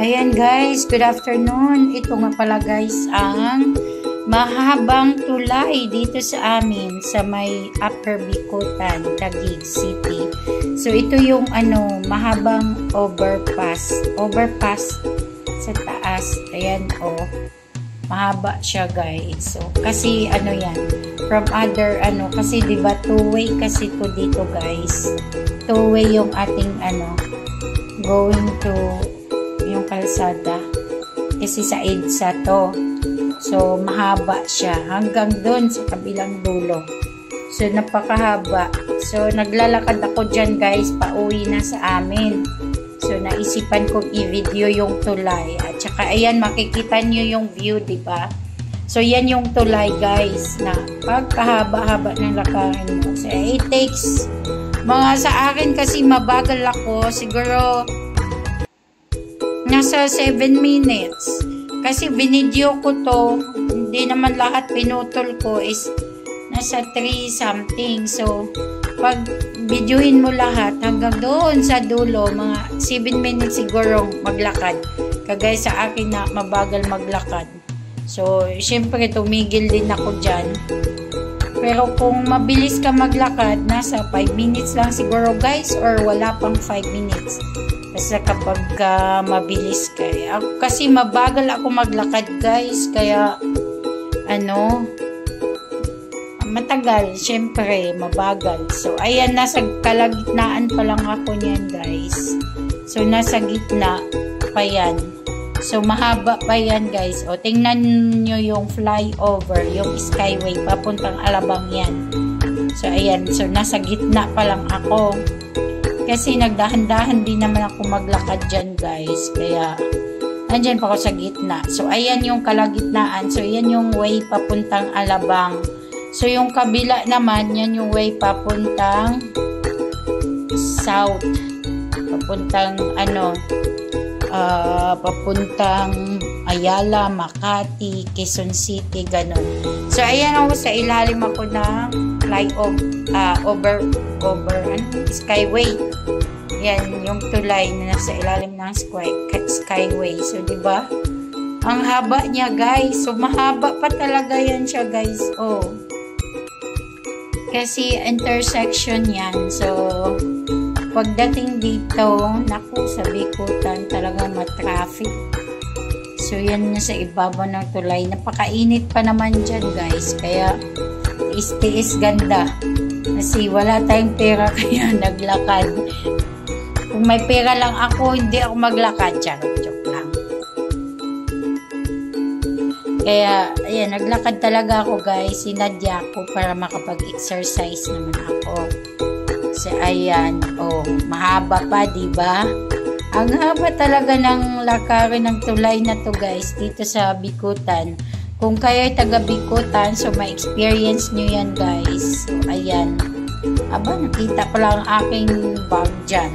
Ayan guys, good afternoon. Ito nga pala guys ang mahabang tulay dito sa amin sa may Upper Bicutan, Taguig City. So ito yung mahabang overpass sa taas. Ayan mahaba siya guys. So kasi yan from other kasi diba two-way kasi to dito guys. Two-way yung ating going to yung kalsada kasi sa EDSA to. So mahaba siya hanggang doon sa kabilang dulo. So napakahaba. So naglalakad ako dyan guys, pauwi na sa amin. So naisipan kong i-video yung tulay. At saka ayan, makikita nyo yung view, diba? So yan yung tulay guys na pagkahaba-haba ng lakarin mo. So it takes sa akin kasi mabagal ako, siguro nasa 7 minutes. Kasi binidyo ko to, hindi naman lahat pinutol ko is nasa 3 something. So pag videohin mo lahat hanggang doon sa dulo, mga 7 minutes siguro maglakad. Kagaya sa akin na mabagal maglakad. So syempre tumigil din ako dyan. Pero kung mabilis ka maglakad, nasa 5 minutes lang siguro guys, or wala pang 5 minutes. Basta kapag mabilis ka. Kasi mabagal ako maglakad guys, kaya matagal, syempre mabagal. So ayan, nasa kalagitnaan pa lang ako niyan guys. So nasa gitna pa yan. So mahaba pa yan guys. O tingnan nyo yung flyover, yung skyway papuntang Alabang yan. So ayan, so nasa gitna pa lang ako. Kasi nagdahan-dahan din naman ako maglakad dyan guys. Kaya nandyan pa ako sa gitna. So ayan yung kalagitnaan. So yan yung way papuntang Alabang. So yung kabila naman, yan yung way papuntang south. Papuntang papuntang Ayala, Makati, Quezon City, ganun. So ayan ako, sa ilalim ako ng flyover, skyway. Yan yung tulay na nasa ilalim ng skyway. So diba? Ang haba niya guys. So mahaba pa talaga yan siya guys. Kasi intersection yan. So pagdating dito, naku, sa Bicutan talaga matraffic. So yan na sa ibabaw ng tulay. Napakainit pa naman dyan guys. Kaya tiis ganda. Kasi wala tayong pera kaya naglakad. Kung may pera lang ako, hindi ako maglakad. Charot lang. Kaya ayan, naglakad talaga ako guys. Sinadya ko para makapag-exercise naman ako. So ayan, mahaba pa, diba? Ang haba talaga ng lakarin ng tulay na to guys, dito sa Bicutan. Kung kayo ay taga Bicutan, so may experience nyo yan guys. So ayan, nakita pala ang aking bag dyan.